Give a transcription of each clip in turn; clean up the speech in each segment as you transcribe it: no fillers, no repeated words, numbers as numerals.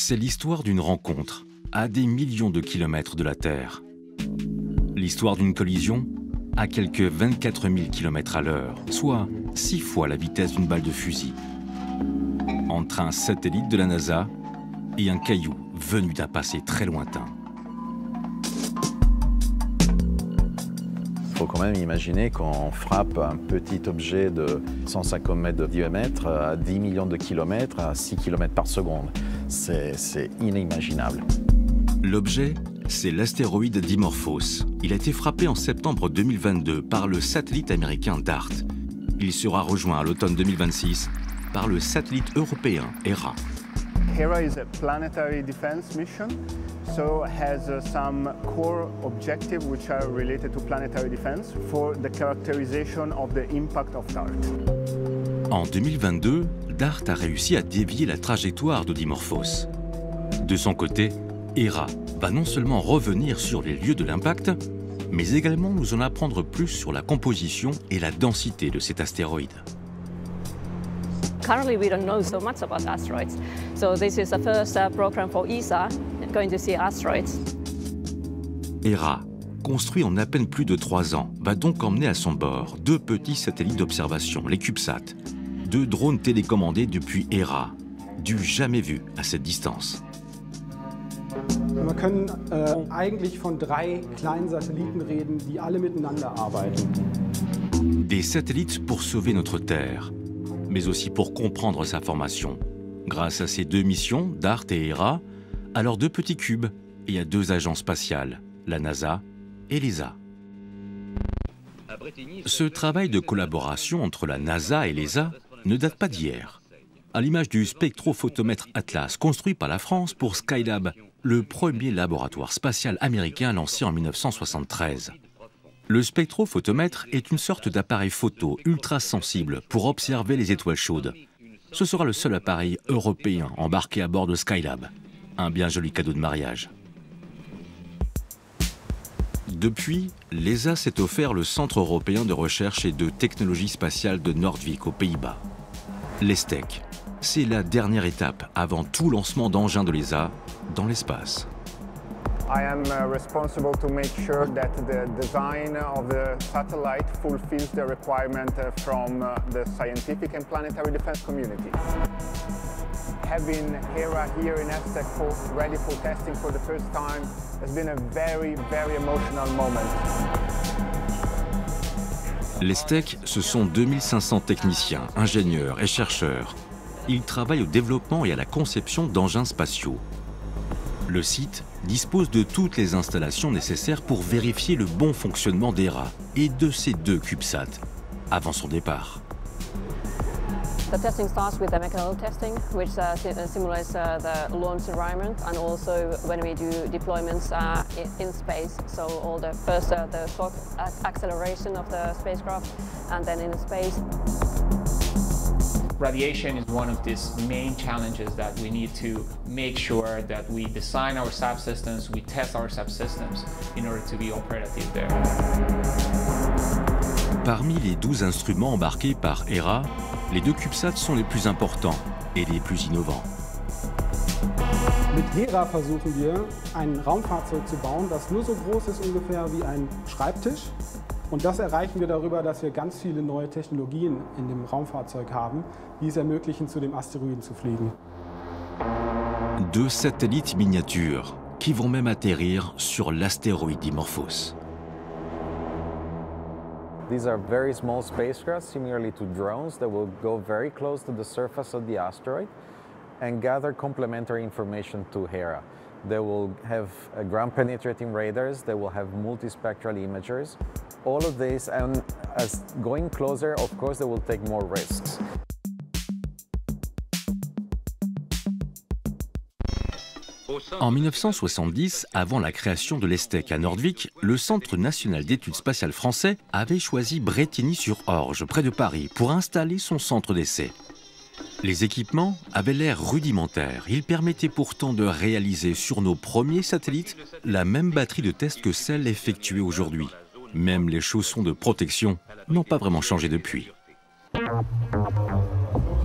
C'est l'histoire d'une rencontre à des millions de kilomètres de la Terre. L'histoire d'une collision à quelques 24 000 km à l'heure, soit 6 fois la vitesse d'une balle de fusil, entre un satellite de la NASA et un caillou venu d'un passé très lointain. Il faut quand même imaginer qu'on frappe un petit objet de 150 mètres de diamètre à 10 millions de kilomètres à 6 km par seconde. C'est inimaginable. L'objet, c'est l'astéroïde Dimorphos. Il a été frappé en septembre 2022 par le satellite américain DART. Il sera rejoint à l'automne 2026 par le satellite européen Hera. Hera is a planetary defense mission, so has some core objectives which are related to planetary defense for the characterization of the impact of DART. En 2022, DART a réussi à dévier la trajectoire de Dimorphos. De son côté, Hera va non seulement revenir sur les lieux de l'impact, mais également nous en apprendre plus sur la composition et la densité de cet astéroïde. Currently, we don't know so much about asteroids. So this is the first program for ESA going to see asteroids. Hera, construit en à peine plus de 3 ans, va donc emmener à son bord 2 petits satellites d'observation, les CubeSat, 2 drones télécommandés depuis Hera, du jamais vu à cette distance. Wir können eigentlich von 3 kleinen Satelliten reden, die alle miteinander arbeiten. Des satellites pour sauver notre Terre, mais aussi pour comprendre sa formation. Grâce à ces 2 missions, DART et Hera, à leurs 2 petits cubes et à 2 agences spatiales, la NASA et l'ESA. Ce travail de collaboration entre la NASA et l'ESA ne date pas d'hier. À l'image du spectrophotomètre Atlas construit par la France pour Skylab, le premier laboratoire spatial américain lancé en 1973. Le spectrophotomètre est une sorte d'appareil photo ultra sensible pour observer les étoiles chaudes. Ce sera le seul appareil européen embarqué à bord de Skylab. Un bien joli cadeau de mariage. Depuis, l'ESA s'est offert le Centre européen de recherche et de technologie spatiale de Noordwijk aux Pays-Bas. L'ESTEC, c'est la dernière étape avant tout lancement d'engins de l'ESA dans l'espace. I am responsible to make sure that the design of the satellite fulfills the requirement from the scientific and planetary defense community. Having Hera here in ESTEC ready for testing for the first time has been a very, very emotional moment. L'ESTEC, ce sont 2500 techniciens, ingénieurs et chercheurs. Ils travaillent au développement et à la conception d'engins spatiaux. Le site dispose de toutes les installations nécessaires pour vérifier le bon fonctionnement d'Hera et de ses 2 CubeSat avant son départ. The testing starts with the mechanical testing, which simulates the launch environment, and also when we do deployments in space. So all the first the shock acceleration of the spacecraft, and then in space. Radiation is one of these main challenges that we need to make sure that we design our subsystems, we test our subsystems in order to be operative there. Parmi les 12 instruments embarqués par Hera, les 2 CubeSat sont les plus importants et les plus innovants. Mit Hera versuchen wir, ein Raumfahrzeug zu bauen, das nur so groß ist ungefähr wie ein Schreibtisch. Und das erreichen wir darüber, dass wir ganz viele neue Technologien in dem Raumfahrzeug haben, die es ermöglichen, zu dem Asteroiden zu fliegen. 2 satellites miniatures qui vont même atterrir sur l'astéroïde Dimorphos. These are very small spacecraft, similarly to drones, that will go very close to the surface of the asteroid and gather complementary information to Hera. They will have ground-penetrating radars, they will have multispectral imagers. All of this, and as going closer, of course, they will take more risks. En 1970, avant la création de l'ESTEC à Noordwijk, le Centre national d'études spatiales français avait choisi Brétigny-sur-Orge, près de Paris, pour installer son centre d'essai. Les équipements avaient l'air rudimentaires. Ils permettaient pourtant de réaliser sur nos premiers satellites la même batterie de test que celle effectuée aujourd'hui. Même les chaussons de protection n'ont pas vraiment changé depuis.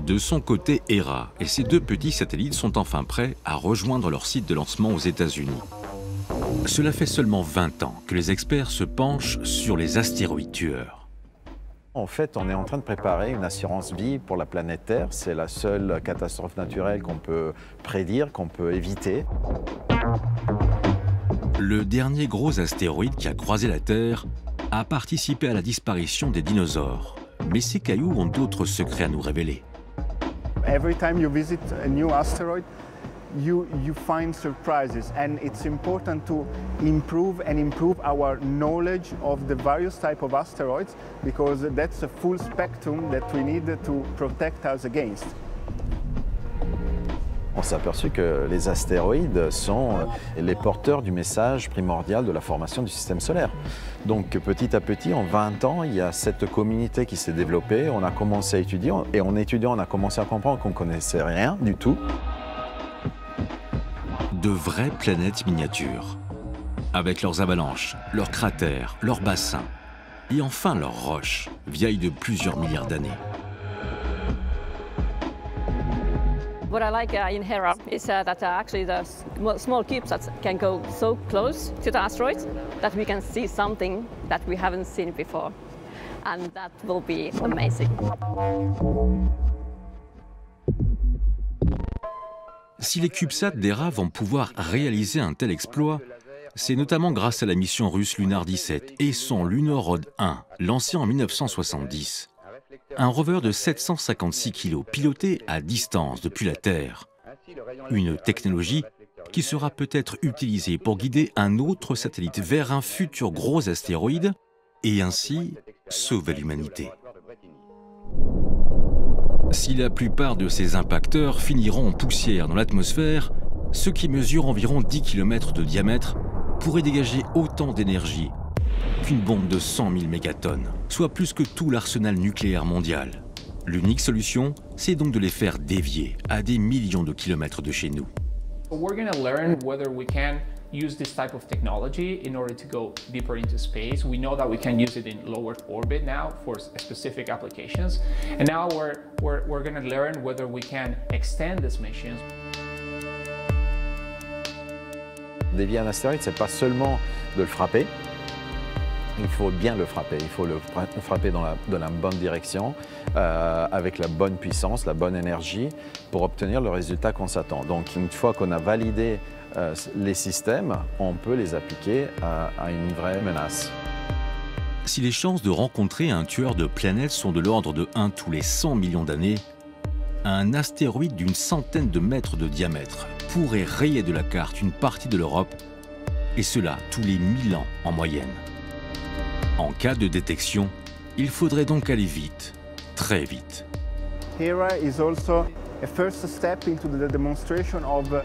De son côté, Hera et ses 2 petits satellites sont enfin prêts à rejoindre leur site de lancement aux États-Unis. Cela fait seulement 20 ans que les experts se penchent sur les astéroïdes tueurs. En fait, on est en train de préparer une assurance vie pour la planète Terre. C'est la seule catastrophe naturelle qu'on peut prédire, qu'on peut éviter. Le dernier gros astéroïde qui a croisé la Terre a participé à la disparition des dinosaures. Mais ces cailloux ont d'autres secrets à nous révéler. Every time you visit a new asteroid, you find surprises, and it's important to improve our knowledge of the various types of asteroids, because that's a full spectrum that we need to protect us against. On s'est aperçu que les astéroïdes sont les porteurs du message primordial de la formation du système solaire. Donc petit à petit, en 20 ans, il y a cette communauté qui s'est développée, on a commencé à étudier, et en étudiant, on a commencé à comprendre qu'on ne connaissait rien du tout. De vraies planètes miniatures, avec leurs avalanches, leurs cratères, leurs bassins, et enfin leurs roches, vieilles de plusieurs milliards d'années. What I like in Hera is that actually the small CubeSats can go so close to the asteroids that we can see something that we haven't seen before. And that will be amazing. Si les CubeSats d'Hera vont pouvoir réaliser un tel exploit, c'est notamment grâce à la mission russe Lunar 17 et son Lunorod 1, lancé en 1970. Un rover de 756 kg piloté à distance depuis la Terre. Une technologie qui sera peut-être utilisée pour guider un autre satellite vers un futur gros astéroïde et ainsi sauver l'humanité. Si la plupart de ces impacteurs finiront en poussière dans l'atmosphère, ceux qui mesurent environ 10 km de diamètre pourraient dégager autant d'énergie qu'une bombe de 100 000 mégatonnes, soit plus que tout l'arsenal nucléaire mondial. L'unique solution, c'est donc de les faire dévier à des millions de kilomètres de chez nous. We're going to learn whether we can use this type of technology in order to go deeper into space. We know that we can use it in low Earth orbit now for specific applications. And now we're going to learn whether we can extend these missions. Dévier un astéroïde, c'est pas seulement de le frapper. Il faut bien le frapper, il faut le frapper dans la bonne direction, avec la bonne puissance, la bonne énergie, pour obtenir le résultat qu'on s'attend. Donc une fois qu'on a validé les systèmes, on peut les appliquer à une vraie menace. Si les chances de rencontrer un tueur de planètes sont de l'ordre de 1 tous les 100 millions d'années, un astéroïde d'une centaine de mètres de diamètre pourrait rayer de la carte une partie de l'Europe, et cela tous les 1000 ans en moyenne. En cas de détection, il faudrait donc aller vite, très vite. Hera is also a first step into the demonstration of a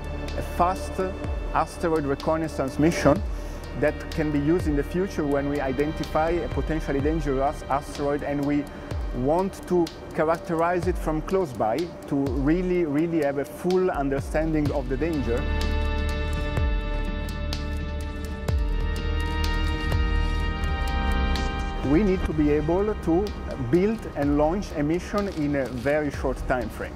fast asteroid reconnaissance mission that can be used in the future when we identify a potentially dangerous asteroid and we want to characterize it from close by to really have a full understanding of the danger. We need to be able to build and launch a mission in a very short time frame.